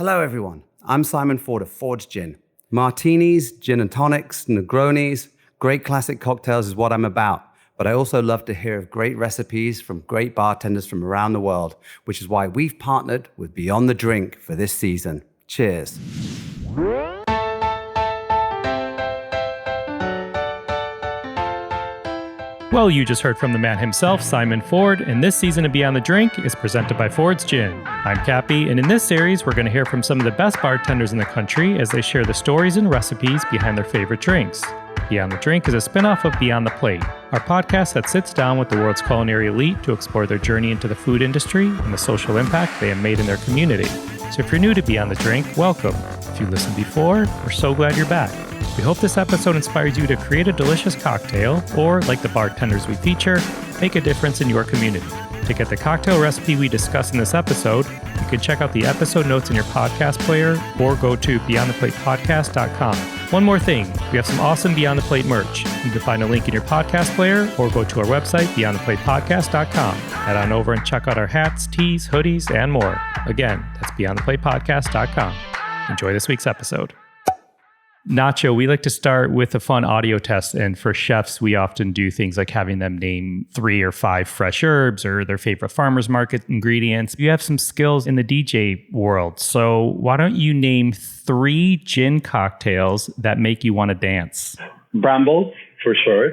Hello, everyone. I'm Simon Ford of Ford's Gin. Martinis, gin and tonics, Negronis, great classic cocktails is what I'm about. But I also love to hear of great recipes from great bartenders from around the world, which is why we've partnered with Beyond the Drink for this season. Cheers. Well, you just heard from the man himself, Simon Ford, and this season of Beyond the Drink is presented by Ford's Gin. I'm Cappy, and in this series, we're going to hear from some of the best bartenders in the country as they share the stories and recipes behind their favorite drinks. Beyond the Drink is a spin-off of Beyond the Plate, our podcast that sits down with the world's culinary elite to explore their journey into the food industry and the social impact they have made in their community. So if you're new to Beyond the Drink, welcome. If you listened before, we're so glad you're back. We hope this episode inspires you to create a delicious cocktail, or, like the bartenders we feature, make a difference in your community. To get the cocktail recipe we discuss in this episode, you can check out the episode notes in your podcast player or go to beyondtheplatepodcast.com. One more thing, we have some awesome Beyond the Plate merch. You can find a link in your podcast player or go to our website, beyondtheplatepodcast.com. Head on over and check out our hats, tees, hoodies, and more. Again, that's beyondtheplatepodcast.com. Enjoy this week's episode. Nacho, we like to start with a fun audio test, and for chefs, we often do things like having them name 3 or 5 fresh herbs or their favorite farmer's market ingredients. You have some skills in the DJ world, so why don't you name 3 gin cocktails that make you want to dance? Brambles, for sure.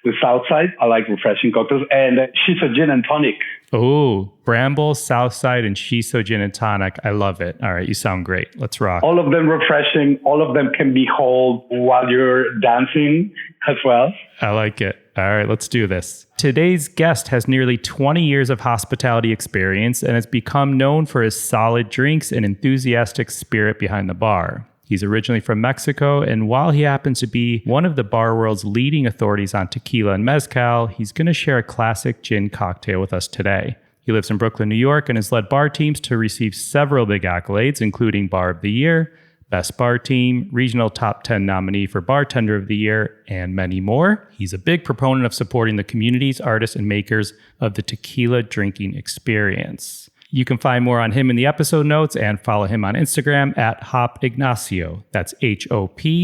The Southside, I like refreshing cocktails, and shiso gin and tonic. Oh, Bramble, Southside, and shiso gin and tonic. I love it. All right, you sound great. Let's rock. All of them refreshing. All of them can be held while you're dancing as well. I like it. All right, let's do this. Today's guest has nearly 20 years of hospitality experience and has become known for his solid drinks and enthusiastic spirit behind the bar. He's originally from Mexico, and while he happens to be one of the bar world's leading authorities on tequila and mezcal, he's going to share a classic gin cocktail with us today. He lives in Brooklyn, New York, and has led bar teams to receive several big accolades, including Bar of the Year, Best Bar Team, Regional Top 10 nominee for Bartender of the Year, and many more. He's a big proponent of supporting the communities, artists, and makers of the tequila drinking experience. You can find more on him in the episode notes and follow him on Instagram at Hop Ignacio. That's HOPIGNACIO.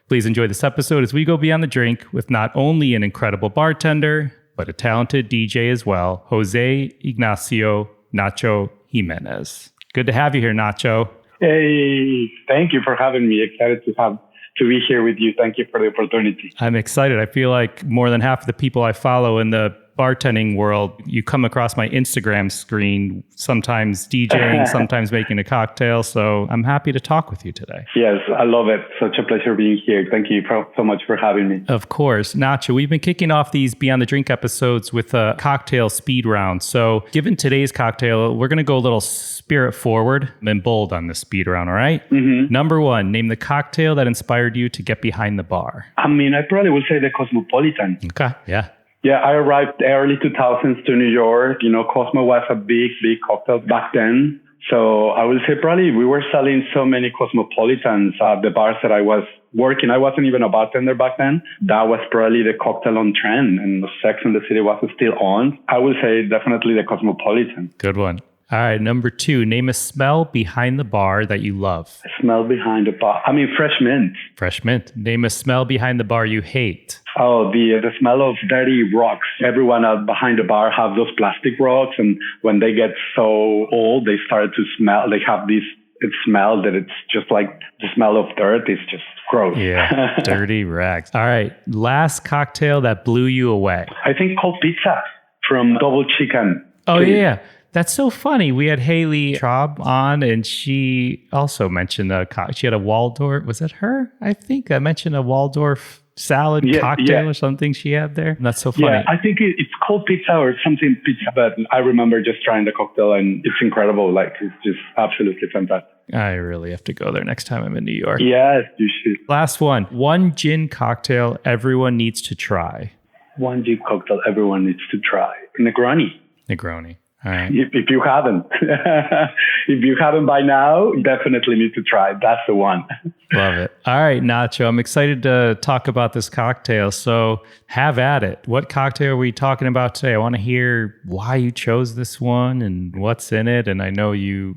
Please enjoy this episode as we go beyond the drink with not only an incredible bartender, but a talented DJ as well, Jose Ignacio Nacho Jimenez. Good to have you here, Nacho. Hey, thank you for having me. Excited to be here with you. Thank you for the opportunity. I'm excited. I feel like more than half of the people I follow in the bartending world, you come across my Instagram screen, sometimes DJing, sometimes making a cocktail. So I'm happy to talk with you today. Yes, I love it. Such a pleasure being here. Thank you so much for having me. Of course. Nacho, we've been kicking off these Beyond the Drink episodes with a cocktail speed round. So given today's cocktail, we're going to go a little spirit forward and bold on this speed round, all right? Mm-hmm. Number 1, name the cocktail that inspired you to get behind the bar. I probably would say the Cosmopolitan. Okay, yeah. Yeah, I arrived early 2000s to New York. Cosmo was a big cocktail back then. So I would say probably we were selling so many Cosmopolitans at the bars that I was working. I wasn't even a bartender back then. That was probably the cocktail on trend, and Sex and the City was still on. I would say definitely the Cosmopolitan. Good one. All right, number 2, name a smell behind the bar that you love. A smell behind the bar. Fresh mint. Fresh mint. Name a smell behind the bar you hate. Oh, the smell of dirty rocks. Everyone out behind the bar have those plastic rocks, and when they get so old, they start to smell. They have this smell that it's just like the smell of dirt. It's just gross. Yeah, dirty rags. All right, last cocktail that blew you away. I think cold pizza from Double Chicken. Oh, yeah. That's so funny. We had Haley Traub on, and she also mentioned she had a Waldorf. Was it her? I think I mentioned a Waldorf salad cocktail or something she had there. And that's so funny. Yeah, I think it's called pizza or something pizza, but I remember just trying the cocktail, and it's incredible. Like, it's just absolutely fantastic. I really have to go there next time I'm in New York. Yes, you should. Last one gin cocktail everyone needs to try. One gin cocktail everyone needs to try. Negroni. All right. If you haven't, if you haven't by now, you definitely need to try it. That's the one. Love it. All right, Nacho, I'm excited to talk about this cocktail. So have at it. What cocktail are we talking about today? I want to hear why you chose this one and what's in it. And I know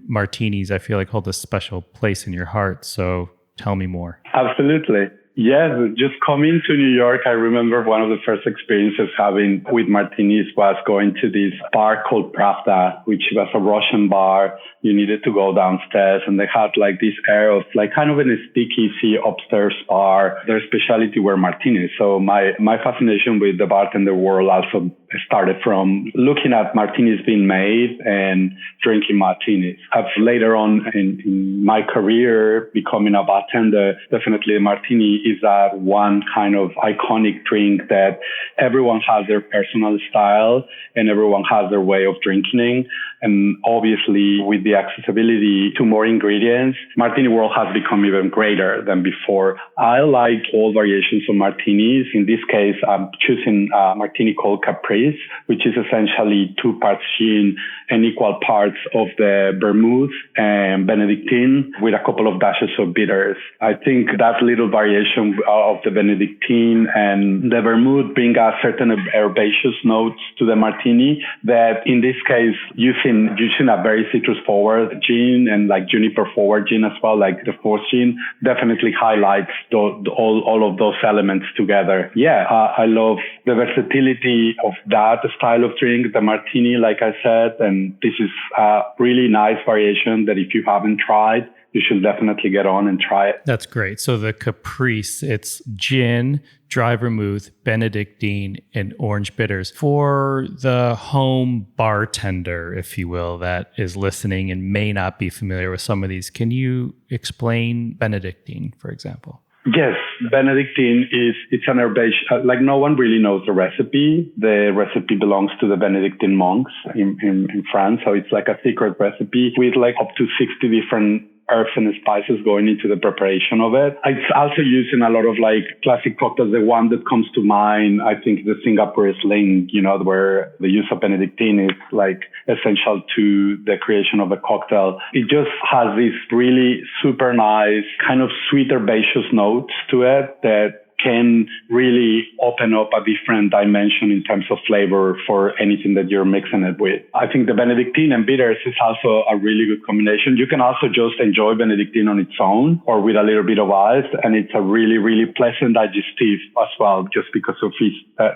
martinis, I feel like hold a special place in your heart. So tell me more. Absolutely. Yes, just coming to New York, I remember one of the first experiences having with martinis was going to this bar called Pravda, which was a Russian bar. You needed to go downstairs, and they had like this air of like kind of in a speakeasy upstairs bar. Their specialty were martinis. So my fascination with the bartender world also started from looking at martinis being made and drinking martinis. Later on in my career, becoming a bartender, definitely the martini is that one kind of iconic drink that everyone has their personal style and everyone has their way of drinking. And obviously, with the accessibility to more ingredients, martini world has become even greater than before. I like all variations of martinis. In this case, I'm choosing a martini called Caprice, which is essentially 2 parts gin and equal parts of the vermouth and Benedictine with a couple of dashes of bitters. I think that little variation of the Benedictine and the vermouth bring a certain herbaceous notes to the martini that in this case, using a very citrus forward gin and like juniper forward gin as well, like the fourth gin, definitely highlights all of those elements together. Yeah, I love the versatility of that style of drink, the martini, like I said, and this is a really nice variation that if you haven't tried, you should definitely get on and try it. That's great. So the Caprice, it's gin, dry vermouth, Benedictine, and orange bitters. For the home bartender, if you will, that is listening and may not be familiar with some of these, can you explain Benedictine, for example? Yes, Benedictine it's an herbaceous, like no one really knows the recipe. The recipe belongs to the Benedictine monks in France. So it's like a secret recipe with like up to 60 different herbs and spices going into the preparation of it. It's also used in a lot of like classic cocktails. The one that comes to mind, I think the Singapore Sling, where the use of Benedictine is like essential to the creation of a cocktail. It just has this really super nice kind of sweet herbaceous notes to it that can really open up a different dimension in terms of flavor for anything that you're mixing it with. I think the Benedictine and bitters is also a really good combination. You can also just enjoy Benedictine on its own or with a little bit of ice, and it's a really, really pleasant digestive as well, just because of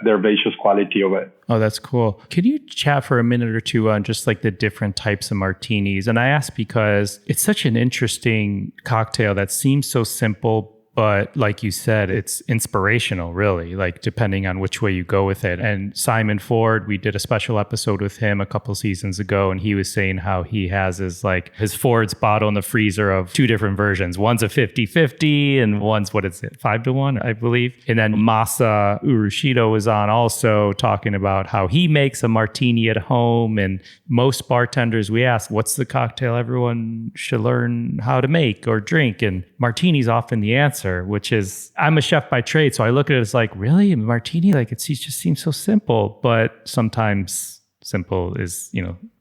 the herbaceous quality of it. Oh, that's cool. Can you chat for a minute or two on just like the different types of martinis? And I ask because it's such an interesting cocktail that seems so simple, but like you said, it's inspirational, really, like depending on which way you go with it. And Simon Ford, we did a special episode with him a couple seasons ago, and he was saying how he has his Ford's bottle in the freezer of 2 different versions. One's a 50-50 and one's, 5-1, I believe. And then Masa Urushido was on also talking about how he makes a martini at home. And most bartenders, we ask, what's the cocktail everyone should learn how to make or drink? And martini's often the answer, which is, I'm a chef by trade, so I look at it as like, really? A martini? Like it just seems so simple, but sometimes simple is,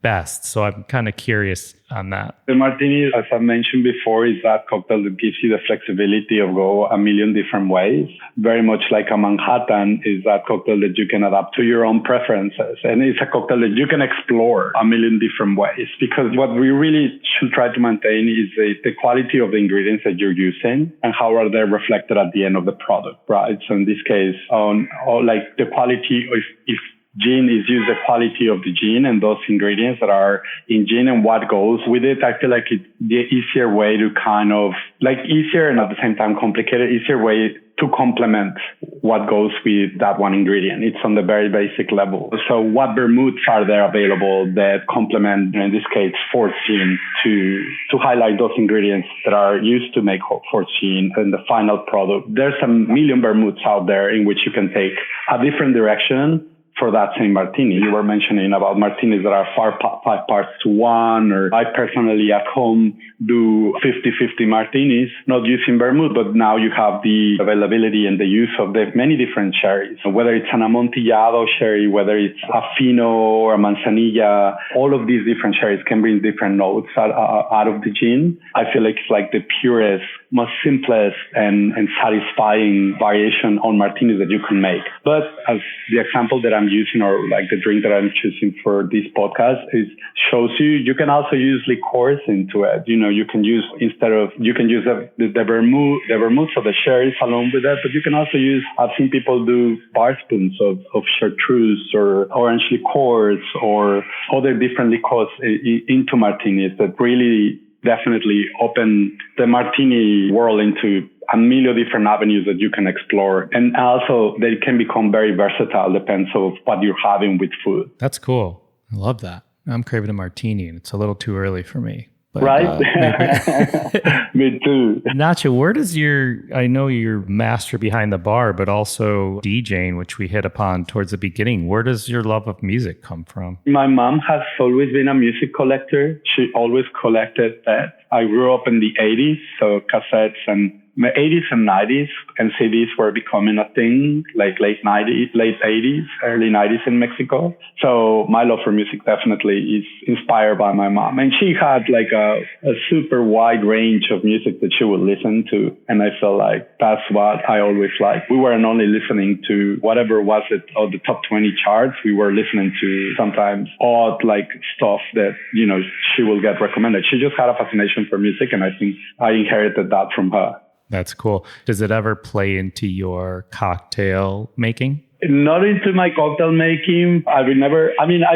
best. So I'm kind of curious on that. The martini, as I mentioned before, is that cocktail that gives you the flexibility of go a million different ways. Very much like a Manhattan is that cocktail that you can adapt to your own preferences. And it's a cocktail that you can explore a million different ways, because what we really should try to maintain is the quality of the ingredients that you're using and how are they reflected at the end of the product, right? So in this case, like the quality, if gin is used, the quality of the gin and those ingredients that are in gin and what goes with it. I feel like it's the easier way to kind of like easier and at the same time complicated, easier way to complement what goes with that one ingredient. It's on the very basic level. So what vermouths are there available that complement, in this case, fourth gin to highlight those ingredients that are used to make fourth gin and the final product. There's a million vermouths out there in which you can take a different direction for that same martini. You were mentioning about martinis that are 5 parts to 1, or I personally at home do 50-50 martinis, not using vermouth, but now you have the availability and the use of the many different sherries. Whether it's an Amontillado sherry, whether it's a Fino or a Manzanilla, all of these different sherries can bring different notes out of the gin. I feel like it's like the purest, most simplest and satisfying variation on martinis that you can make. But as the example that I'm using, or like the drink that I'm choosing for this podcast, shows you can also use liqueurs into it. You can use, the vermouth or the sherries along with it, but you can also use, I've seen people do bar spoons of chartreuse or orange liqueurs or other different liqueurs into martinis that really definitely open the martini world into a million different avenues that you can explore. And also they can become very versatile, depends on what you're having with food. That's cool. I love that. I'm craving a martini and it's a little too early for me. But, right? Me too. Nacho, where does I know you're master behind the bar, but also DJing, which we hit upon towards the beginning. Where does your love of music come from? My mom has always been a music collector. She always collected that. I grew up in the 80s, so cassettes and 80s and 90s, and CDs were becoming a thing, like late 80s, early 90s in Mexico. So my love for music definitely is inspired by my mom. And she had like a super wide range of music that she would listen to. And I felt like that's what I always liked. We weren't only listening to whatever was it on the top 20 charts. We were listening to sometimes odd like stuff that, she will get recommended. She just had a fascination for music. And I think I inherited that from her. That's cool. Does it ever play into your cocktail making? Not into my cocktail making. I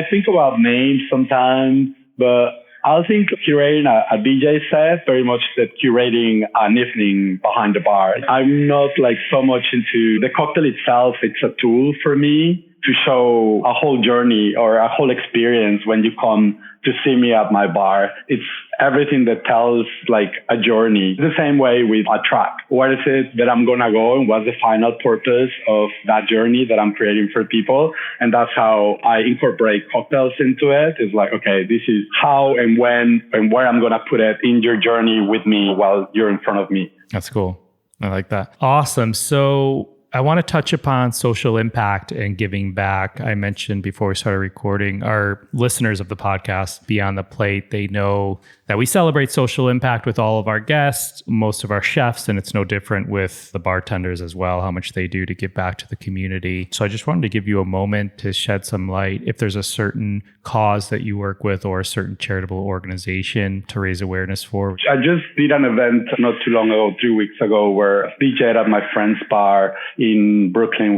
think about names sometimes, but I think curating a DJ set, very much that curating an evening behind the bar. I'm not like so much into the cocktail itself. It's a tool for me to show a whole journey or a whole experience when you come to see me at my bar. It's everything that tells like a journey. The same way with a track. Where is it that I'm going to go and what's the final purpose of that journey that I'm creating for people? And that's how I incorporate cocktails into it. It's like, okay, this is how and when and where I'm going to put it in your journey with me while you're in front of me. That's cool. I like that. Awesome. So I want to touch upon social impact and giving back. I mentioned before we started recording, our listeners of the podcast, Beyond the Plate, they know that we celebrate social impact with all of our guests, most of our chefs, and it's no different with the bartenders as well, how much they do to give back to the community. So I just wanted to give you a moment to shed some light if there's a certain cause that you work with or a certain charitable organization to raise awareness for. I just did an event not too long ago, 3 weeks ago, where I DJ'd at my friend's bar in Brooklyn,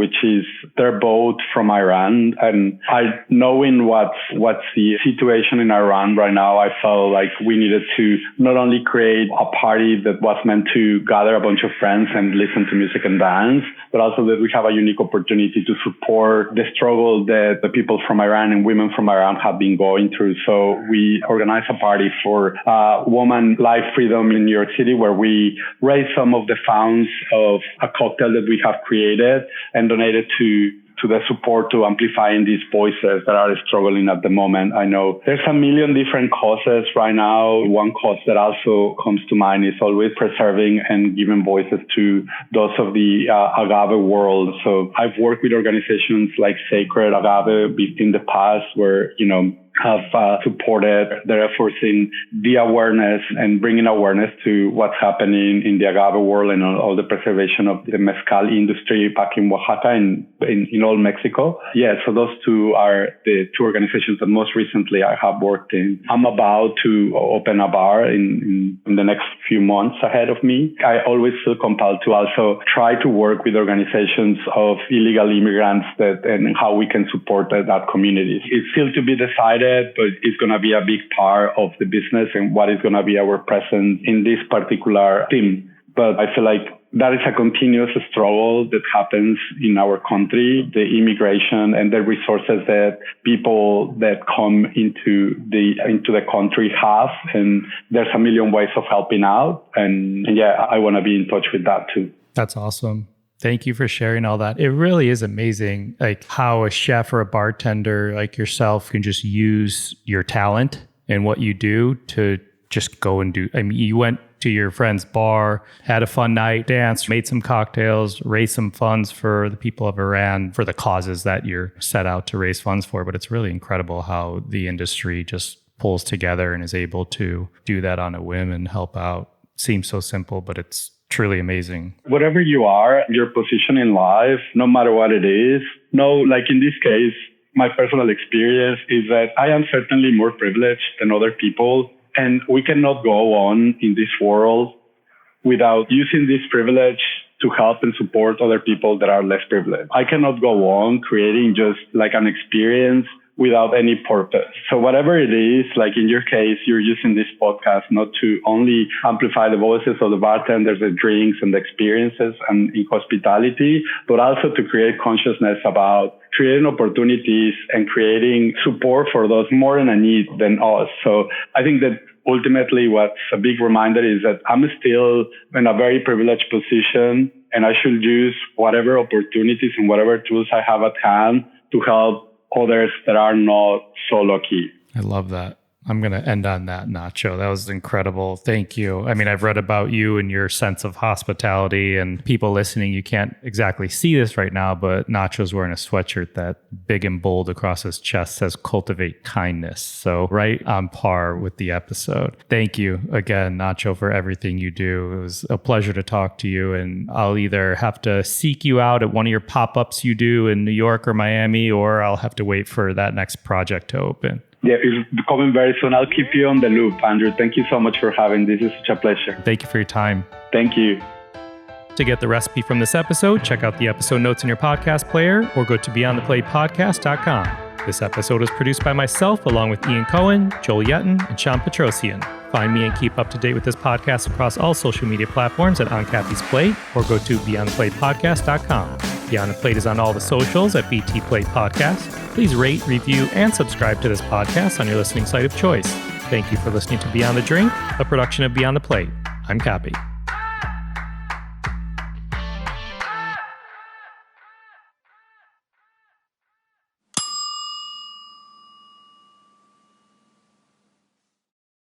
they're both from Iran. And knowing what's the situation in Iran right now, I felt like we needed to not only create a party that was meant to gather a bunch of friends and listen to music and dance, but also that we have a unique opportunity to support the struggle that the people from Iran and women from Iran have been going through. So we organized a party for Woman Life Freedom in New York City, where we raised some of the funds of a cocktail that we have created and donated to the support to amplifying these voices that are struggling at the moment. I know there's a million different causes right now. One cause that also comes to mind is always preserving and giving voices to those of the agave world. So I've worked with organizations like Sacred Agave in the past where, have supported their efforts in the awareness and bringing awareness to what's happening in the agave world and all the preservation of the mezcal industry back in Oaxaca and in all Mexico. Yeah, so those two are the two organizations that most recently I have worked in. I'm about to open a bar in the next few months ahead of me. I always feel compelled to also try to work with organizations of illegal immigrants and how we can support that community. It's still to be decided, but it's going to be a big part of the business and what is going to be our presence in this particular theme. But I feel like that is a continuous struggle that happens in our country, the immigration and the resources that people that come into the country have. And there's a million ways of helping out. And yeah, I want to be in touch with that too. That's awesome. Thank you for sharing all that. It really is amazing, like how a chef or a bartender like yourself can just use your talent and what you do to just go and do. I mean, you went to your friend's bar, had a fun night, danced, made some cocktails, raised some funds for the people of Iran for the causes that you're set out to raise funds for. But it's really incredible how the industry just pulls together and is able to do that on a whim and help out. Seems so simple, but it's truly amazing. Whatever you are, your position in life, no matter what it is, like in this case, my personal experience is that I am certainly more privileged than other people. And we cannot go on in this world without using this privilege to help and support other people that are less privileged. I cannot go on creating just like an experience without any purpose. So whatever it is, like in your case, you're using this podcast not to only amplify the voices of the bartenders, the drinks and the experiences and in hospitality, but also to create consciousness about creating opportunities and creating support for those more in a need than us. So I think that ultimately what's a big reminder is that I'm still in a very privileged position and I should use whatever opportunities and whatever tools I have at hand to help others that are not so lucky. I love that. I'm going to end on that, Nacho. That was incredible. Thank you. I mean, I've read about you and your sense of hospitality, and people listening, you can't exactly see this right now, but Nacho's wearing a sweatshirt that big and bold across his chest says cultivate kindness. So right on par with the episode. Thank you again, Nacho, for everything you do. It was a pleasure to talk to you, and I'll either have to seek you out at one of your pop-ups you do in New York or Miami, or I'll have to wait for that next project to open. Yeah, it's coming very soon. I'll keep you on the loop, Andrew. Thank you so much for having this. It's such a pleasure. Thank you for your time. Thank you. To get the recipe from this episode, check out the episode notes in your podcast player or go to beyondtheplatepodcast.com. This episode is produced by myself along with Ian Cohen, Joel Yetton, and Sean Petrosian. Find me and keep up to date with this podcast across all social media platforms at On Cappy's Plate or go to beyondtheplatepodcast.com. Beyond the Plate is on all the socials at BT Plate Podcast. Please rate, review, and subscribe to this podcast on your listening site of choice. Thank you for listening to Beyond the Drink, a production of Beyond the Plate. I'm Cappy.